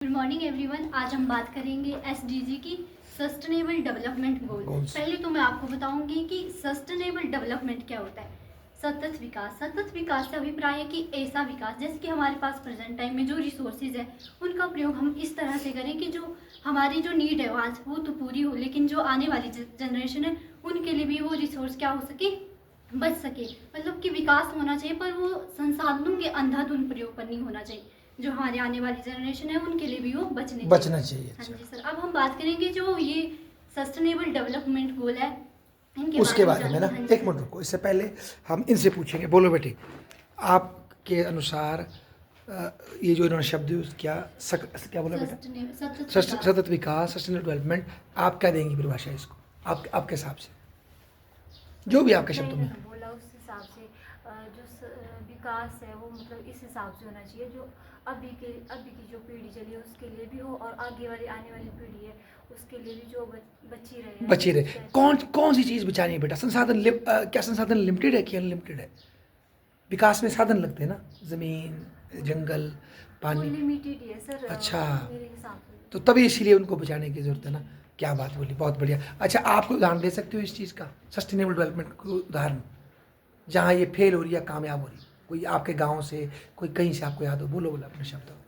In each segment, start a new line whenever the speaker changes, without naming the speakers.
Good morning everyone. आज हम बात करेंगे एसडीजी की सस्टेनेबल डेवलपमेंट गोल। पहले तो मैं आपको बताऊंगी कि सस्टेनेबल डेवलपमेंट क्या होता है। सतत विकास से अभिप्राय है कि ऐसा विकास जैसे कि हमारे पास प्रेजेंट टाइम में जो रिसोर्सेज है उनका प्रयोग हम इस तरह से करें कि जो हमारी जो नीड है आज वो तो पूरी हो, लेकिन जो आने वाली जनरेशन है उनके लिए भी वो रिसोर्स क्या हो सके, बच सके। मतलब कि विकास होना चाहिए पर वो संसाधनों के अंधाधुंध प्रयोग पर नहीं होना चाहिए। जो हमारे आने वाली जनरेशन है उनके लिए भी वो बचना चाहिए। हाँ जी सर। अब हम बात करेंगे जो ये सस्टेनेबल डेवलपमेंट गोल है इनके
उसके बारे में ना। एक मिनट रुको, इससे पहले हम इनसे पूछेंगे। बोलो बेटे, आपके अनुसार ये जो इन्होंने शब्द यूज किया, क्या बोला बेटा? सतत विकास, सस्टेनेबल डेवलपमेंट, आप क्या देंगी परिभाषा इसको आपके हिसाब से, जो भी आपके शब्दों में
बोला उस हिसाब से जो विकास है वो मतलब इस हिसाब से होना चाहिए जो अभी की जो पीढ़ी चली है उसके लिए भी हो और आगे वाली आने वाली पीढ़ी है उसके लिए भी जो बची रहे।
कौन सी चीज़ बचानी है बेटा? संसाधन क्या संसाधन लिमिटेड है कि अनलिमिटेड है? विकास में साधन लगते हैं ना, जमीन, जंगल, पानी
लिमिटेड है सर।
अच्छा,
मेरे हिसाब से
तो तभी इसीलिए उनको बचाने की जरूरत है ना। क्या बात बोली, बहुत बढ़िया। अच्छा, आप कोई उदाहरण दे सकते हो इस चीज़ का, सस्टेनेबल डेवलपमेंट का उदाहरण जहाँ ये फेल हो रही है, कामयाब हो रही है? कोई आपके गांव से, कोई कहीं से आपको याद हो? बोलो अपने शब्दों में।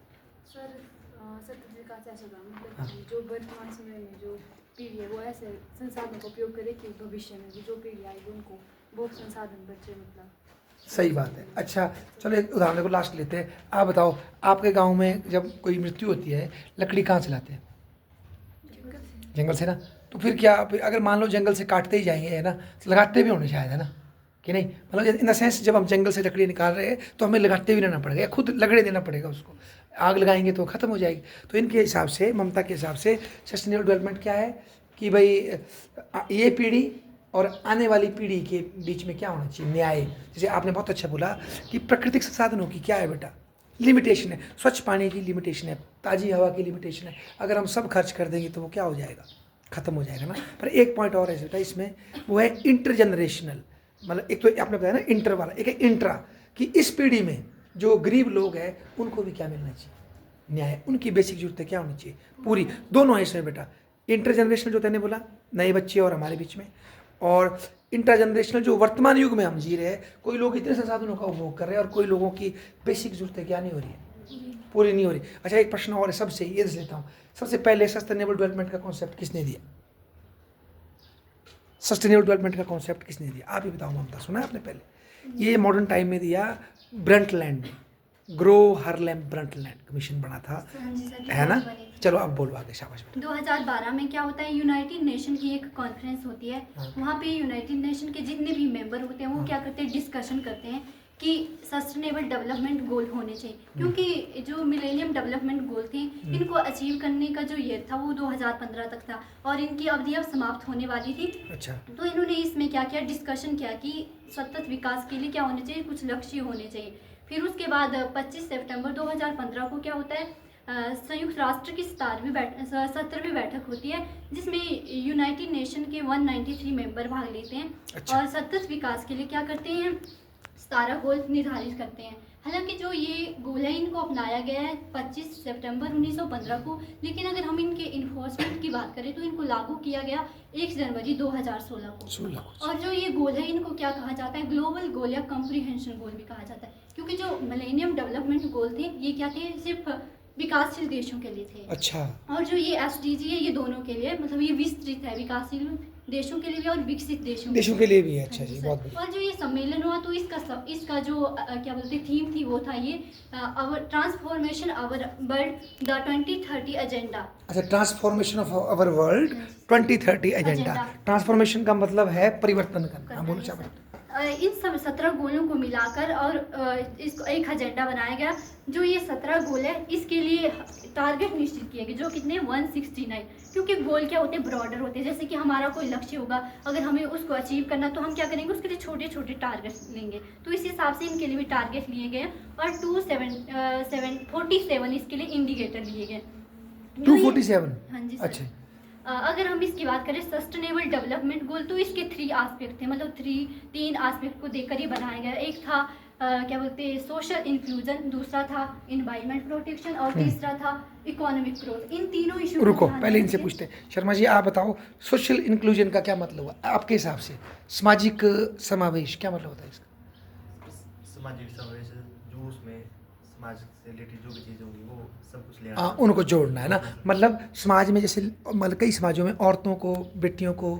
सर सतत विकास ऐसा होगा मतलब
हाँ।
कि जो वर्तमान समय में जो पीढ़ी है वो ऐसे संसाधनों का उपयोग करे कि भविष्य में भी जो पीढ़ी आएगी उनको बहुत संसाधन बचे। मतलब
सही बात है। अच्छा चलो, एक उदाहरण को लास्ट लेते हैं। आप बताओ, आपके गांव में जब कोई मृत्यु होती है, लकड़ी कहाँ से लाते हैं? जंगल से ना। तो फिर क्या, अगर मान लो जंगल से काटते ही जाएंगे है ना, तो लगाते भी होने शायद, है ना कि नहीं? मतलब इन द सेंस जब हम जंगल से लकड़ी निकाल रहे हैं तो हमें लगाते भी रहना पड़ेगा, खुद लगड़े देना पड़ेगा उसको। आग लगाएंगे तो ख़त्म हो जाएगी। तो इनके हिसाब से, ममता के हिसाब से, सस्टेनेबल डेवलपमेंट क्या है कि भाई ये पीढ़ी और आने वाली पीढ़ी के बीच में क्या होना चाहिए? न्याय। जैसे आपने बहुत अच्छा बोला कि प्राकृतिक संसाधनों की क्या है बेटा, लिमिटेशन है। स्वच्छ पानी की लिमिटेशन है, ताज़ी हवा की लिमिटेशन है। अगर हम सब खर्च कर देंगे तो वो क्या हो जाएगा, ख़त्म हो जाएगा ना। पर एक पॉइंट और है बेटा इसमें, वो है इंटरजनरेशनल। मतलब एक तो आपने बताया ना इंटर वाला, एक है इंट्रा, कि इस पीढ़ी में जो गरीब लोग हैं उनको भी क्या मिलना चाहिए, न्याय। उनकी बेसिक जरूरतें क्या होनी चाहिए, पूरी। दोनों है इसमें बेटा, इंटरजनरेशनल जो तैने बोला, नए बच्चे और हमारे बीच में, और इंटरजनरेशनल जो वर्तमान युग में हम जी रहे हैं। कोई लोग इतने संसाधनों का उपभोग कर रहे हैं और कोई लोगों की बेसिक जरूरतें क्या नहीं हो रही है, पूरी नहीं हो रही। अच्छा, एक प्रश्न और है सबसे, ये देख लेता हूँ। सबसे पहले सस्टेनेबल डेवलपमेंट का कॉन्सेप्ट किसने दिया? सस्टेनेबल डेवलपमेंट का कॉन्सेप्ट किसने दिया? आप ही बताओ ममता, सुना है आपने पहले? ये मॉडर्न टाइम में दिया ब्रंटलैंड ने, ग्रो हरलेम ब्रंटलैंड कमीशन बना था, है ना? चलो अब बोलो आगे, शाबाश।
2012 में क्या होता है, यूनाइटेड नेशन की एक कॉन्फ्रेंस होती है। वहाँ पे यूनाइटेड नेशन के जितने भी मेंबर होते हैं वो क्या करते हैं, डिस्कशन करते हैं कि सस्टेनेबल डेवलपमेंट गोल होने चाहिए। क्योंकि जो मिलेनियम डेवलपमेंट गोल थे इनको अचीव करने का जो ईयर था वो 2015 तक था और इनकी अवधि अब समाप्त होने वाली थी।
अच्छा,
तो इन्होंने इसमें क्या किया, डिस्कशन किया कि सतत विकास के लिए क्या होने चाहिए, कुछ लक्ष्य होने चाहिए। फिर उसके बाद 25 सितंबर 2015 को क्या होता है, संयुक्त राष्ट्र की 17वीं बैठक होती है जिसमें यूनाइटेड नेशन के 193 मेंबर भाग लेते हैं।
अच्छा।
और सतत विकास के लिए क्या करते हैं, 17 गोल निर्धारित करते हैं। हालांकि जो ये गोल है इनको अपनाया गया है 25 सितंबर 1915 को, लेकिन अगर हम इनके इन्फोर्समेंट की बात करें तो इनको लागू किया गया 1 जनवरी 2016 को। और जो ये गोल है इनको क्या कहा जाता है, ग्लोबल गोल या कॉम्प्रिहेंशन गोल भी कहा जाता है। क्योंकि जो मिलेनियम डेवलपमेंट गोल थे ये क्या थे, सिर्फ विकासशील देशों के लिए थे।
अच्छा। और
जो ये एसडीजी है ये दोनों के लिए, मतलब ये विस्तृत है, विकासशील देशों के लिए भी और विकसित देशों के लिए
भी है। अच्छा जी, बहुत बढ़िया।
और जो ये सम्मेलन हुआ तो इसका जो क्या बोलते थीम थी वो था ये our transformation our world the 2030 agenda.
अच्छा, transformation of our world 2030 agenda. Transformation का मतलब है परिवर्तन करना। बोलो चाहे।
इन सब 17 गोलों को मिलाकर और इसको एक एजेंडा बनाया गया। जो ये 17 गोल है इसके लिए टारगेट निश्चित किए गए जो कितने 169। क्योंकि गोल क्या होते हैं, ब्रॉडर होते हैं। जैसे कि हमारा कोई लक्ष्य होगा, अगर हमें उसको अचीव करना तो हम क्या करेंगे, उसके लिए छोटे छोटे टारगेट्स लेंगे। तो इस हिसाब से इनके लिए भी टारगेट लिए गए और 247 इसके लिए इंडिकेटर लिए गए।
247?
हाँ जी।
अच्छा।
अगर हम इसकी बात करें सस्टेनेबल डेवलपमेंट गोल तो इसके 3 एस्पेक्ट थे, मतलब 3 एस्पेक्ट को देखकर ये बनाया गया। एक था क्या बोलते हैं सोशल इंक्लूजन, दूसरा था इन्वायरमेंट प्रोटेक्शन और तीसरा था इकोनॉमिक ग्रोथ। इन तीनों इशू
रुको, पहले इनसे पूछते हैं। शर्मा जी आप बताओ, सोशल इंक्लूजन का क्या मतलब हुआ आपके हिसाब से? सामाजिक समावेश क्या मतलब होता है इसका?
सामाजिक समावेश जो उसमें समाज से रिलेटेड जो भी चीज़ें होंगी वो सब कुछ ले
हाँ,
आना।
उनको जोड़ना है ना। मतलब समाज में जैसे मतलब कई समाजों में औरतों को, बेटियों को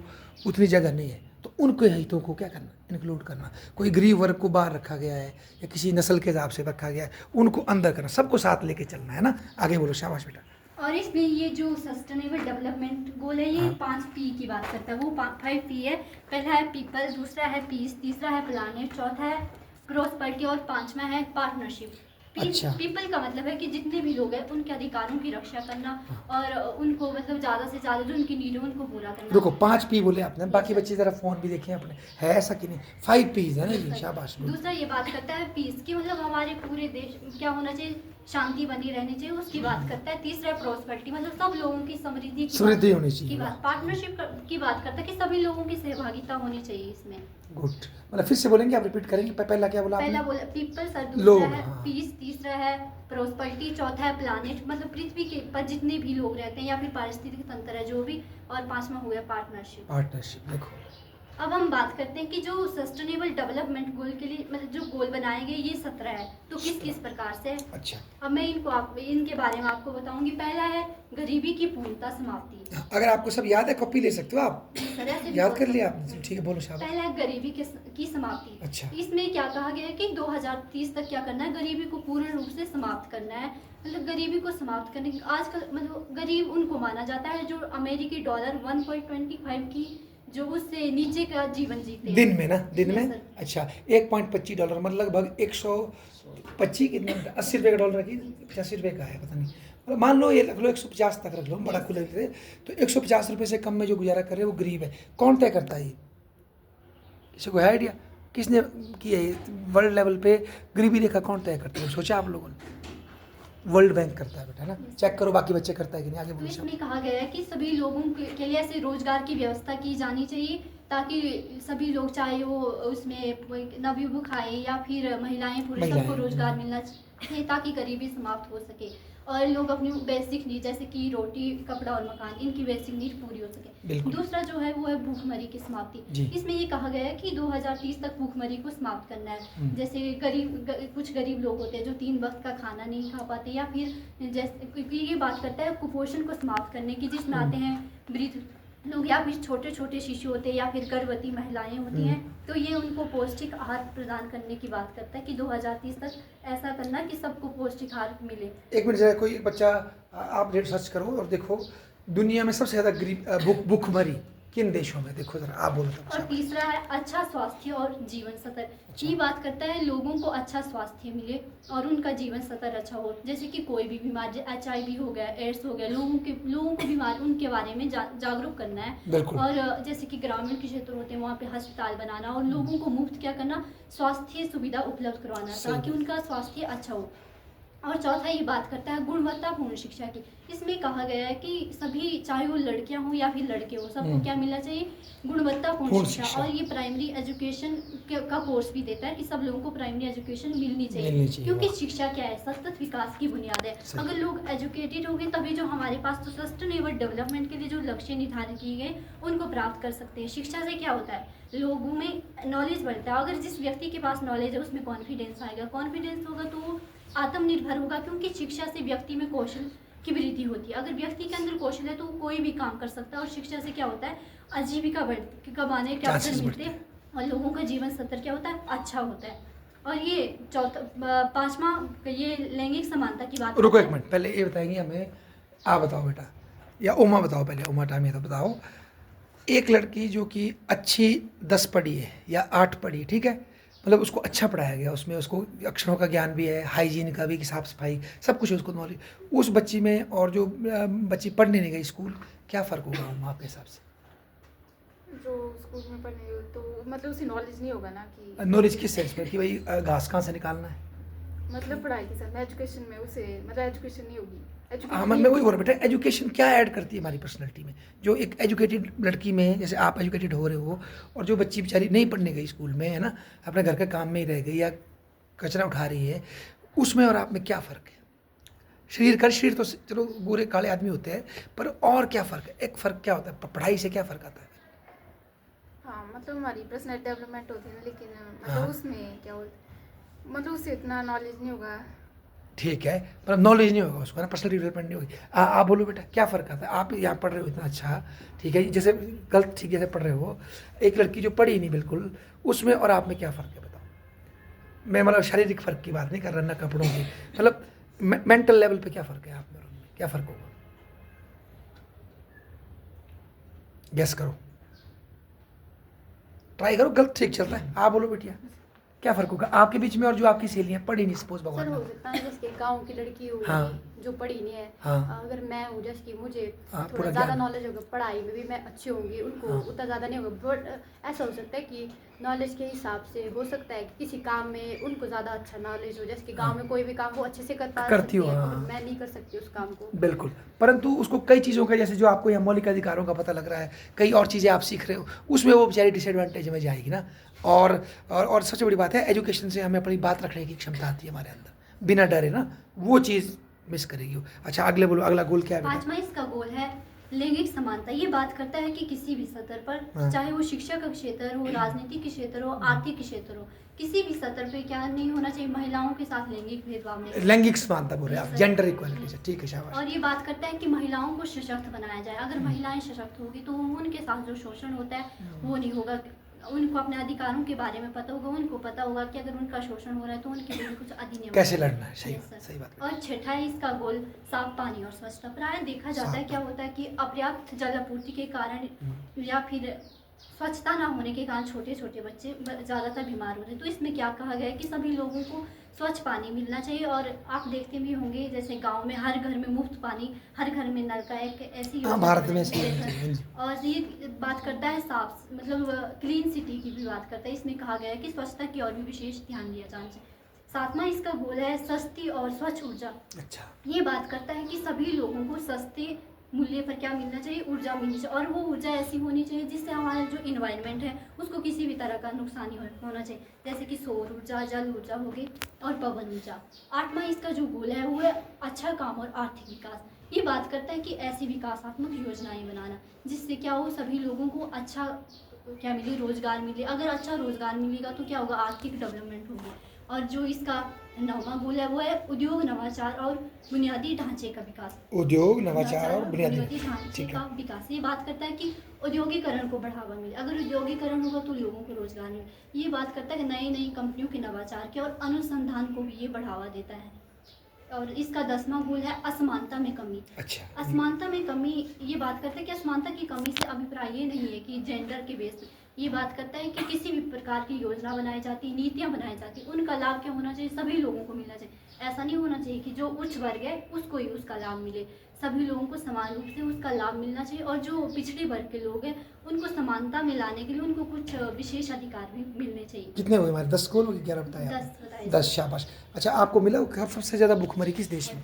उतनी जगह नहीं है, तो उनके हितों को क्या करना, इंक्लूड करना। कोई गरीब वर्ग को बाहर रखा गया है या किसी नस्ल के हिसाब से रखा गया है, उनको अंदर करना, सबको साथ लेके चलना है ना। आगे बोलो, शाबाश बेटा।
और इसमें ये जो सस्टेनेबल डेवलपमेंट गोल है ये
हाँ।
5P की बात करता है। वो 5P है। पहला है पीपल, दूसरा है पीस, तीसरा है प्लानेट, चौथा है प्रॉस्पेरिटी और पांचवा है पार्टनरशिप।
अच्छा।
पीपल का मतलब है कि जितने भी लोग हैं उनके अधिकारों की रक्षा करना और उनको मतलब ज़्यादा से ज़्यादा जो उनकी नीड है उनको पूरा करना।
रुको, 5P बोले आपने, बाकी बच्चे जरा फोन भी देखें अपने, है ऐसा कि नहीं? 5Ps है ना जी, शाबाश।
दूसरा ये बात करता है पीस की, मतलब हमारे पूरे देश में क्या होना चाहिए, शांति बनी रहनी चाहिए, उसकी बात करता है। तीसरा प्रॉस्पेरिटी, मतलब सब लोगों की
समृद्धि होनी चाहिए।
की बात। पार्टनरशिप की बात करता है कि सभी लोगों की सहभागिता होनी चाहिए इसमें।
गुड। मतलब फिर से बोलेंगे, आप रिपीट करेंगे? पहला क्या बोला
पहला
आपने?
बोला पीपल सर,
लोग,
दूसरा है
हाँ।
पीस, तीसरा है प्रॉस्पेरिटी, चौथा है प्लानेट मतलब पृथ्वी के पर जितने भी लोग रहते हैं या फिर पारिस्थितिक तंत्र है जो भी, और पांचवा हो गया पार्टनरशिप।
पार्टनरशिप। देखो,
अब हम बात करते हैं कि जो सस्टेनेबल डेवलपमेंट गोल के लिए मतलब जो गोल बनाए गए ये 17 है, तो किस किस प्रकार से है।
अच्छा।
अब मैं इनके बारे में आपको बताऊंगी। पहला है गरीबी की पूर्णता समाप्ति।
अगर आपको सब याद है कॉपी ले सकते हो आप,
सर, ऐसे भी
याद
बोल
कर
सकते
लिया
हैं।
आपने? ठीक है, बोलो शाबाश।
पहला है गरीबी की समाप्ति।
अच्छा।
इसमें क्या कहा गया है कि 2030 तक क्या करना है, गरीबी को पूर्ण रूप से समाप्त करना है। मतलब गरीबी को समाप्त करने की आजकल मतलब गरीब उनको माना जाता है जो अमेरिकी डॉलर 1.25 की जो उससे नीचे का जीवन जीते हैं।
दिन में ना, दिन
Yes,
में?
sir.
अच्छा, 1.25 डॉलर मतलब लगभग 125 कितने 80 रुपये का डॉलर है कि 85 रुपये का है, पता नहीं। मतलब मान लो ये रख लो 150 तक रख लो, बड़ा खुले थे। तो 150 रुपये से कम में जो गुजारा कर रहे हैं वो गरीब है। कौन तय करता है ये? किसी को है आइडिया? किसने किया ये? वर्ल्ड लेवल पे गरीबी रेखा कौन तय करता है, सोचा आप लोगों ने? वर्ल्ड बैंक करता है बेटा ना। चेक करो बाकी बच्चे करता है कि नहीं। आगे
तो
बोलो।
इसमें कहा गया है कि सभी लोगों के लिए ऐसे रोजगार की व्यवस्था की जानी चाहिए ताकि सभी लोग, चाहे वो उसमें नवयुवक आए या फिर महिलाएं पुरुष, सबको
महिलाएं,
रोजगार मिलना चाहिए ताकि गरीबी समाप्त हो सके और लोग अपनी बेसिक नीड जैसे कि रोटी, कपड़ा और मकान, इनकी बेसिक नीड पूरी हो सके।
बिल्कुल।
दूसरा जो है वो है भूखमरी की समाप्ति।
जी।
इसमें ये कहा गया है कि 2030 तक भूखमरी को समाप्त करना है। जैसे कुछ गरीब लोग होते हैं जो 3 वक्त का खाना नहीं खा पाते, या फिर जैसे ये बात करता है कुपोषण को समाप्त करने की, जिसमें आते हैं वृद्ध लोग या फिर छोटे छोटे शिशु होते हैं या फिर गर्भवती महिलाएं होती हैं, तो ये उनको पौष्टिक आहार प्रदान करने की बात करता है कि 2030 तक ऐसा करना कि सबको पौष्टिक आहार मिले।
एक मिनट जरा, कोई बच्चा आप रेट सर्च करो और देखो दुनिया में सबसे ज़्यादा गरीब भूखमरी किन देशों में, देखो जरा, आप बोलो तो।
और तीसरा है अच्छा स्वास्थ्य और जीवन स्तर। ये बात करता है लोगों को अच्छा स्वास्थ्य मिले और उनका जीवन स्तर अच्छा हो। जैसे कि कोई भी बीमारी, HIV हो गया, एड्स हो गया, लोगों को बीमारी उनके बारे में जागरूक करना है।
बिल्कुल।
और जैसे कि ग्रामीण के क्षेत्र होते हैं वहाँ पे अस्पताल बनाना और लोगों को मुफ्त क्या करना, स्वास्थ्य सुविधा उपलब्ध करवाना
सही
ताकि उनका स्वास्थ्य अच्छा हो। और चौथा ये बात करता है गुणवत्तापूर्ण शिक्षा की। इसमें कहा गया है कि सभी, चाहे वो लड़कियां हों या फिर लड़के हो, सबको क्या मिलना चाहिए, गुणवत्तापूर्ण शिक्षा। और ये प्राइमरी एजुकेशन का कोर्स भी देता है कि सब लोगों को प्राइमरी एजुकेशन मिलनी चाहिए। क्योंकि शिक्षा क्या है, सतत विकास की बुनियाद है। अगर लोग एजुकेटेड होंगे तभी जो हमारे पास तो सस्टेनेबल डेवलपमेंट के लिए जो लक्ष्य निर्धारित किए गए उनको प्राप्त कर सकते हैं। शिक्षा से क्या होता है, लोगों में नॉलेज बढ़ता है। अगर जिस व्यक्ति के पास नॉलेज है उसमें कॉन्फिडेंस आएगा, कॉन्फिडेंस होगा तो वो आत्मनिर्भर होगा, क्योंकि शिक्षा से व्यक्ति में कौशल की वृद्धि होती है। अगर व्यक्ति के अंदर कौशल है तो वो कोई भी काम कर सकता है। और शिक्षा से क्या होता है, आजीविका कमाने के अवसर मिलते हैं और लोगों का जीवन स्तर क्या होता है, अच्छा होता है। और ये पांचवा ये लैंगिक समानता की बात।
रुको एक मिनट, पहले ये बताएंगे हमें, आप बताओ बेटा, या उमा बताओ पहले, उमा टाइम है तो बताओ। एक लड़की जो कि अच्छी 10 पढ़ी है या 8 पढ़ी, ठीक है, मतलब उसको अच्छा पढ़ाया गया, उसमें उसको अक्षरों का ज्ञान भी है, हाइजीन का भी, कि साफ सफाई सब कुछ है उसको नॉलेज, उस बच्ची में और जो बच्ची पढ़ने नहीं गई स्कूल, क्या फ़र्क होगा वहाँ पे हिसाब से?
जो स्कूल में पढ़ने तो मतलब उसे नॉलेज नहीं होगा ना कि
नॉलेज किस सेंस में कि भाई घास कहाँ से निकालना है,
मतलब पढ़ाई के साथ में एजुकेशन में उसे मतलब एजुकेशन नहीं होगी।
हाँ, मैं वही बोल रहा बेटा, एजुकेशन क्या ऐड करती है हमारी पर्सनैलिटी में? जो एक एजुकेटेड लड़की में, जैसे आप एजुकेटेड हो रहे हो, और जो बच्ची बेचारी नहीं पढ़ने गई स्कूल में, है ना, अपने घर के काम में ही रह गई या कचरा उठा रही है, उसमें और आप में क्या फ़र्क है? शरीर तो चलो गोरे काले आदमी होते हैं, पर और क्या फ़र्क है? एक फ़र्क क्या होता है? पढ़ाई से क्या फ़र्क आता है?
हाँ मतलब हमारी पर्सनल डेवलपमेंट होती है, लेकिन
हाँ।
मतलब उसमें क्या बोलते, मतलब उससे इतना नॉलेज नहीं होगा।
ठीक है, पर नॉलेज नहीं होगा उसको ना, पर्सनल डेवलपमेंट नहीं होगी। आप बोलो बेटा क्या फ़र्क आता है? आप यहाँ पढ़ रहे हो इतना अच्छा, ठीक है, जैसे गलत ठीक जैसे पढ़ रहे हो, एक लड़की जो पढ़ी नहीं बिल्कुल, उसमें और आप में क्या फ़र्क है बताओ? मैं मतलब शारीरिक फ़र्क की बात नहीं कर रहा, ना कपड़ों की, मतलब मेंटल लेवल पे क्या फ़र्क है आप में और उनमें? क्या फ़र्क होगा? गेस करो, ट्राई करो, गलत ठीक चलता है। आप बोलो बेटिया क्या फ़र्क होगा आपके बीच में और जो आपकी सहेलियाँ पढ़ी नहीं, सपोज
सर
भगवान
हो
ना
सकता है जैसे कि गांव की लड़की होगी
हाँ।
जो पढ़ी नहीं है,
हाँ।
अगर मैं हूँ जैसे कि मुझे
हाँ,
थोड़ा
पूरा
ज़्यादा
ज्ञान।
नॉलेज होगा, पढ़ाई में भी मैं अच्छी होंगी, उनको
हाँ।
उतना ज़्यादा नहीं होगा, बट ऐसा हो सकता है कि नॉलेज के हिसाब से हो सकता है कि किसी काम में उनको ज़्यादा अच्छा नॉलेज हो, जैसे कि गाँव में कोई भी काम वो अच्छे से
करती हो,
है,
हाँ।
और मैं नहीं कर सकती उस काम को।
बिल्कुल, परंतु उसको कई चीज़ों का, जैसे जो आपको यहाँ मौलिक अधिकारों का पता लग रहा है, कई और चीज़ें आप सीख रहे हो, उसमें वो बेचारी डिसएडवांटेज में जाएगी ना। और सबसे बड़ी बात है, एजुकेशन से हमें अपनी बात रखने की क्षमता आती है हमारे अंदर, बिना डरे ना, वो चीज़ मिस करेगी वो। अच्छा अगले बोलो, अगला गोल क्या है बेटा?
5वां इसका गोल है लैंगिक समानता। ये बात करता है कि किसी भी स्तर पर,
हाँ।
चाहे वो शिक्षा का क्षेत्र हो, राजनीति के क्षेत्र हो, आर्थिक क्षेत्र हो, किसी भी स्तर पे क्या नहीं होना चाहिए, महिलाओं के साथ लैंगिक भेदभाव नहीं।
लैंगिक समानता बोल रहे हैं आप,
Yes,
जेंडर
sir.
इक्वालिटी से, ठीक है, शाबाश।
और ये बात करता है कि महिलाओं को सशक्त बनाया जाए। अगर महिलाएं सशक्त होगी तो उनके साथ जो शोषण होता है वो नहीं होगा, उनको अपने अधिकारों के बारे में पता होगा, उनको पता होगा कि अगर उनका शोषण हो रहा है तो उनके लिए कुछ अधिनियम
कैसे
होगा।
लड़ना है, सही
Yes, sir.
सही बात।
और छठा है इसका गोल साफ पानी और स्वच्छता। प्राय देखा जाता है
साफ
क्या होता है कि अपर्याप्त जल आपूर्ति के कारण या फिर स्वच्छता ना होने के कारण छोटे छोटे बच्चे ज़्यादातर बीमार हो रहे हैं। तो इसमें क्या कहा गया है कि सभी लोगों को स्वच्छ पानी मिलना चाहिए। और आप देखते भी होंगे जैसे गांव में हर घर में मुफ्त पानी, हर घर में नल का एक ऐसी
हाँ,
योजना
भारत में
बनाई
ऐसी
गई
योजना है,
है।
जी।
और ये बात करता है साफ, मतलब क्लीन सिटी की भी बात करता है। इसमें कहा गया है कि स्वच्छता की और भी विशेष ध्यान दिया जाना चाहिए। 7वां इसका गोल है सस्ती और स्वच्छ ऊर्जा।
अच्छा,
ये बात करता है कि सभी लोगों को सस्ते मूल्य पर क्या मिलना चाहिए, ऊर्जा मिलनी चाहिए। और वो ऊर्जा ऐसी होनी चाहिए जिससे हमारा जो इन्वायरमेंट है उसको किसी भी तरह का नुकसान नहीं होना चाहिए, जैसे कि सौर ऊर्जा, जल ऊर्जा हो गई और पवन ऊर्जा। 8वां इसका जो गोल है वो है अच्छा काम और आर्थिक विकास। ये बात करता है कि ऐसी विकासात्मक योजनाएं बनाना जिससे क्या हो, सभी लोगों को अच्छा क्या मिले, रोजगार मिले। अगर अच्छा रोजगार मिलेगा तो क्या होगा, आर्थिक डेवलपमेंट होगी। और जो इसका 9वां गोल है वो है उद्योग, नवाचार और बुनियादी ढांचे का विकास।
उद्योग, नवाचार और बुनियादी
ढांचे
ठीक
का
है।
विकास। ये बात करता है कि औद्योगिकरण को बढ़ावा मिले। अगर औद्योगिकरण होगा तो लोगों को रोजगार मिले। ये बात करता है कि नई नई कंपनियों के नवाचार के और अनुसंधान को भी ये बढ़ावा देता है। और इसका 10वां गोल है असमानता में कमी।
अच्छा,
असमानता में कमी ये बात करता है कि असमानता की कमी से अभिप्राय ये नहीं है कि जेंडर के बेस। ये बात करता है कि किसी भी प्रकार की योजना बनाई जाती, नीतियां बनाई जाती, उनका लाभ क्या होना चाहिए, सभी लोगों को मिलना चाहिए। ऐसा नहीं होना चाहिए कि जो उच्च वर्ग है उसको ही उसका लाभ मिले, सभी लोगों को समान रूप से उसका लाभ मिलना चाहिए। और जो पिछड़े वर्ग के लोग हैं उनको समानता में लाने के लिए उनको कुछ विशेष अधिकार भी मिलने चाहिए।
कितने हुए हमारे? 10 गोल हो गए, 11 बताया
10
आपने?
बताए।
10, शाबाश। अच्छा आपको मिला सबसे ज़्यादा भूखमरी किस देश में?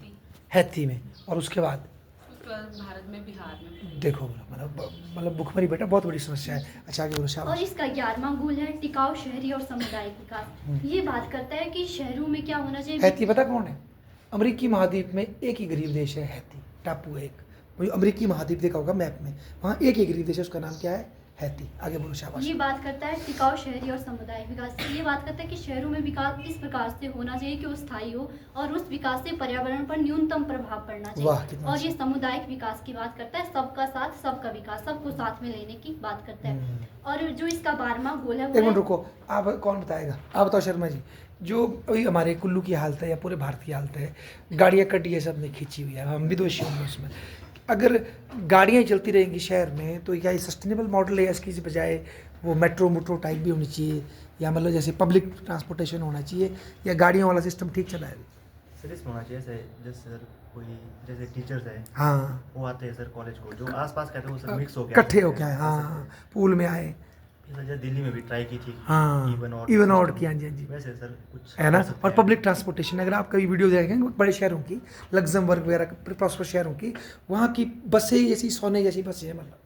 हैती में। और उसके बाद
भारत में, बिहार में।
देखो मतलब भूखमरी बेटा बहुत बड़ी समस्या है। अच्छा आगे बोलो,
और
शाबाश।
इसका 11वां गोल है टिकाऊ शहरी और सामुदायिक विकास। ये बात करता है कि शहरों में क्या होना चाहिए।
हैती पता कौन है? अमेरिकी महाद्वीप में एक ही गरीब देश है हैती, टापू है एक। मुझे अमेरिकी महाद्वीप देखा होगा मैप में, वहाँ एक ही गरीब देश है, उसका नाम क्या है? हैती। आगे बोलो, शाबाश।
ये बात करता है टिकाऊ शहरी और सामुदायिक विकास। ये बात करता है कि शहरों में विकास इस प्रकार से होना चाहिए कि वो स्थायी हो और उस विकास से पर्यावरण पर न्यूनतम प्रभाव पड़ना
वाह,
चाहिए।
कितना
और ये
अच्छा।
सामुदायिक विकास की बात करता है, सबका साथ सबका विकास, सबको साथ में लेने की बात करता है। और जो इसका 12वां गोल है
एक
वो
मिनट
है
रुको, आप कौन बताएगा? आप बताओ शर्मा जी। जो अभी हमारे कुल्लू की हालत है या पूरे भारत की हालत है, गाड़ियाँ कटी है, सब ने खींची हुई है, हम भी दोषी होंगे उसमें। अगर गाड़ियाँ चलती रहेंगी शहर में तो क्या ये सस्टेनेबल मॉडल है? इसकी बजाय वो मेट्रो टाइप भी होनी चाहिए, या मतलब जैसे पब्लिक ट्रांसपोर्टेशन होना चाहिए, या गाड़ियों वाला सिस्टम ठीक चला है?
सर इसमें होना चाहिए जैसे सर कोई जैसे टीचर्स है
हाँ,
वो आते हैं सर कॉलेज को, जो आसपास कहते हैं वो सर मिक्स हो गया,
इकट्ठे हो क्या है, हाँ, पूल में आए,
सर जैसे दिल्ली में भी ट्राई की थी,
हाँ, इवन आउट की, हाँ जी, हाँ जी,
वैसे सर कुछ
है ना।
कर सकते
और
हैं।
पब्लिक ट्रांसपोर्टेशन, अगर आप कभी वीडियो देखेंगे बड़े शहरों की, लग्जमबर्ग वगैरह प्रॉस्पर शहरों की, वहाँ की बसें ऐसी सोने जैसी बसें हैं मतलब।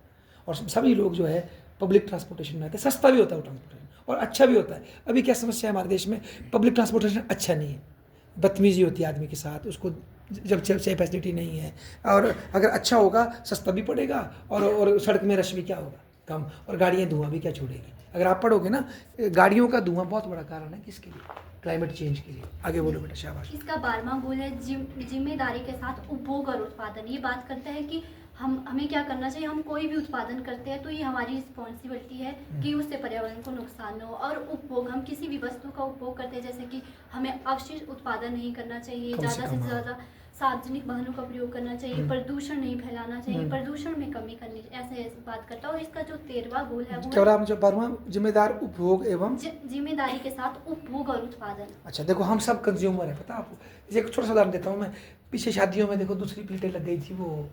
और सभी लोग जो है पब्लिक ट्रांसपोर्टेशन में आते हैं, सस्ता भी होता है वो ट्रांसपोर्टेशन, और अच्छा भी होता है। अभी क्या समस्या है हमारे देश में, पब्लिक ट्रांसपोर्टेशन अच्छा नहीं है, बदतमीजी होती है आदमी के साथ, उसको जब सेफ फैसिलिटी नहीं है। और अगर अच्छा होगा सस्ता भी पड़ेगा और सड़क में रश भी क्या होगा, कम, और गाड़ियाँ धुआं भी क्या छोड़ेगी। अगर आप पढ़ोगे ना, गाड़ियों का धुआं बहुत बड़ा कारण है किसके लिए, क्लाइमेट चेंज के लिए। आगे बोलो बेटा, शाबाश।
इसका 12वां गोल है जिम्मेदारी के साथ उपभोग और उत्पादन। ये बात करता है कि हमें क्या करना चाहिए, हम कोई भी उत्पादन करते हैं तो ये हमारी रिस्पॉन्सिबिलिटी है कि उससे पर्यावरण को नुकसान न हो। और उपभोग, हम किसी भी वस्तु का उपभोग करते हैं, जैसे कि हमें अवशिष्ट उत्पादन नहीं करना चाहिए,
कम से
ज़्यादा से
कम, हाँ।
ज़्यादा सार्वजनिक वाहनों का प्रयोग करना चाहिए, प्रदूषण नहीं फैलाना चाहिए, प्रदूषण में कमी करनी, ऐसे बात करता है। और इसका जो 13वां गोल है वो
क्या रहा मुझे 12वां, जिम्मेदार उपभोग एवं
जिम्मेदारी के साथ उपभोग और उत्पादन।
अच्छा देखो, हम सब कंज्यूमर है, पता आपको। जैसे एक छोटा सा उदाहरण देता हूँ मैं, पीछे शादियों में देखो दूसरी प्लेटें लग गई थी वो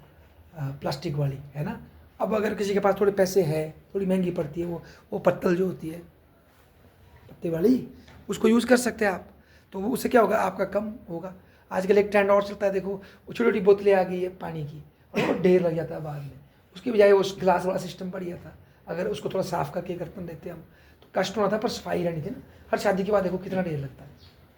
प्लास्टिक वाली, है ना। अब अगर किसी के पास थोड़े पैसे है, थोड़ी महंगी पड़ती है वो पत्तल जो होती है पत्ते वाली, उसको यूज़ कर सकते हैं आप, तो वो उससे क्या होगा, आपका कम होगा। आजकल एक ट्रेंड और चलता है, देखो वो छोटी छोटी बोतलें आ गई है पानी की, और वो ढेर लग जाता है बाद में, उसकी बजाय वो गिलास वाला सिस्टम बढ़िया था। अगर उसको थोड़ा साफ करके करते देते हम तो कष्ट होना था, पर सफाई रहनी थी ना। हर शादी के बाद देखो कितना ढेर लगता है,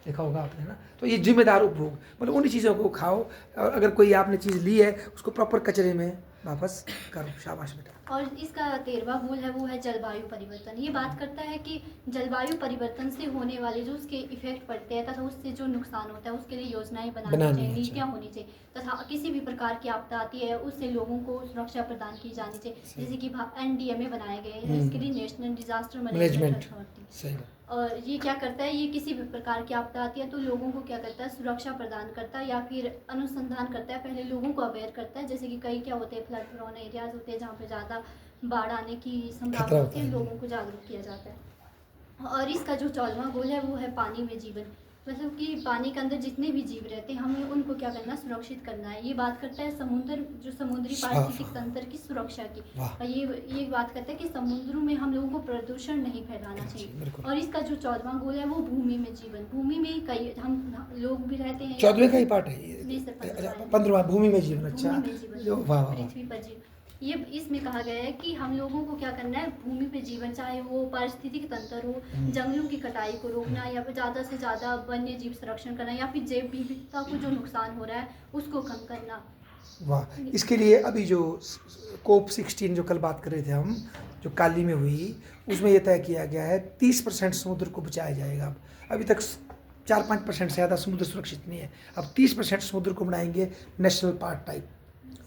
देखा होगा आपने ना। तो ये जिम्मेदार उपभोग, मतलब उन्हीं चीज़ों को खाओ, और अगर कोई आपने चीज़ ली है उसको प्रॉपर कचरे में वापस करो। शाबाश बेटा।
और इसका 13वां गोल है वो है जलवायु परिवर्तन। ये बात करता है कि जलवायु परिवर्तन से होने वाले जो उसके इफेक्ट पड़ते हैं तथा उससे जो नुकसान होता है उसके लिए योजनाएं बनानी चाहिए, नीतियाँ होनी चाहिए, तथा किसी भी प्रकार की आपदा आती है उससे लोगों को सुरक्षा प्रदान की जानी चाहिए। जैसे कि NDMA बनाए गए हैं, इसके लिए नेशनल डिजास्टर मैनेजमेंट अथॉरिटी।
सही।
और ये क्या करता है, ये किसी भी प्रकार की आपदा आती है तो लोगों को क्या करता है, सुरक्षा प्रदान करता है या फिर अनुसंधान करता है, पहले लोगों को अवेयर करता है। जैसे कि कई क्या होते हैं, फ्लड प्रोन एरियाज होते हैं जहाँ पे ज़्यादा बाढ़ आने की संभावना होती है, लोगों को जागरूक किया जाता है। और इसका जो 14वां गोल है वो है पानी में जीवन। मतलब कि पानी के अंदर जितने भी जीव रहते हैं हमें उनको क्या करना, सुरक्षित करना है। ये बात करता है समुद्र, जो समुद्री पारिस्थितिक तंत्र की सुरक्षा की। और ये बात करता है कि समुद्रों में हम लोगों को प्रदूषण नहीं फैलाना चाहिए। और इसका जो 14वां गोल है वो भूमि में जीवन। भूमि में कई हम लोग भी रहते हैं।
14वें का ही पार्ट है ये।
नहीं सर,
15वां भूमि में जीवन। अच्छा,
भूमि में जीवन,
जो वाह वाह।
पृथ्वी पर जीवन। ये इसमें कहा गया है कि हम लोगों को क्या करना है, भूमि पे जीवन, चाहे वो पारिस्थितिक तंत्र हो, जंगलों की कटाई को रोकना, या फिर ज़्यादा से ज़्यादा वन्य जीव संरक्षण करना, या फिर जैव विविधता को जो नुकसान हो रहा है उसको कम करना।
वाह। इसके लिए अभी जो COP16 जो कल बात कर रहे थे हम, जो काली में हुई, उसमें यह तय किया गया है 30% समुद्र को बचाया जाएगा। अभी तक 4-5% से ज़्यादा समुद्र सुरक्षित नहीं है। अब 30% समुद्र को बनाएंगे नेशनल पार्क टाइप,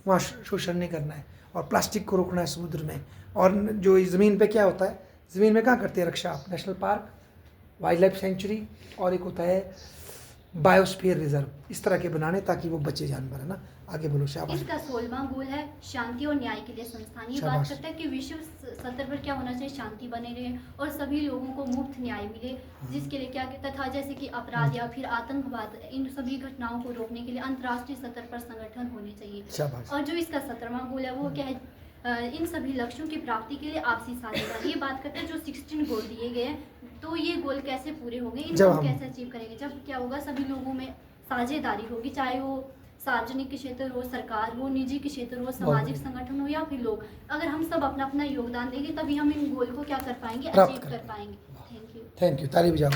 वहाँ शोषण नहीं करना है, और प्लास्टिक को रोकना है समुद्र में। और जो ज़मीन पे क्या होता है, ज़मीन में कहाँ करते हैं रक्षा आप, national park, wild life sanctuary, और एक होता है बायोस्फीयर रिजर्व, इस तरह के बनाने ताकि वो बचे जानवर, है ना। आगे बोलो। शाबाश।
इसका 16वां गोल है शांति और न्याय के लिए संस्थान। ये बात करता है कि विश्व स्तर पर क्या होना चाहिए, शांति बने रहे और सभी लोगों को मुफ्त न्याय मिले, जिसके लिए क्या, तथा जैसे कि अपराध या फिर आतंकवाद, इन सभी घटनाओं को रोकने के लिए अंतर्राष्ट्रीय स्तर पर संगठन होने चाहिए।
शाबाश।
और जो इसका 17वां गोल है वो क्या है, इन सभी लक्ष्यों की प्राप्ति के लिए आपसी साझेदारी। ये बात करते हैं जो 16 गोल दिए गए हैं, तो ये गोल कैसे पूरे होंगे, इनको हम कैसे अचीव करेंगे, जब क्या होगा, सभी लोगों में साझेदारी होगी, चाहे वो सार्वजनिक के क्षेत्र हो, सरकार हो, निजी के क्षेत्र हो, सामाजिक संगठन हो, या फिर लोग। अगर हम सब अपना अपना योगदान देंगे तभी हम इन गोल को क्या कर पाएंगे, अचीव कर पाएंगे। Thank you.
ताली बजाओ।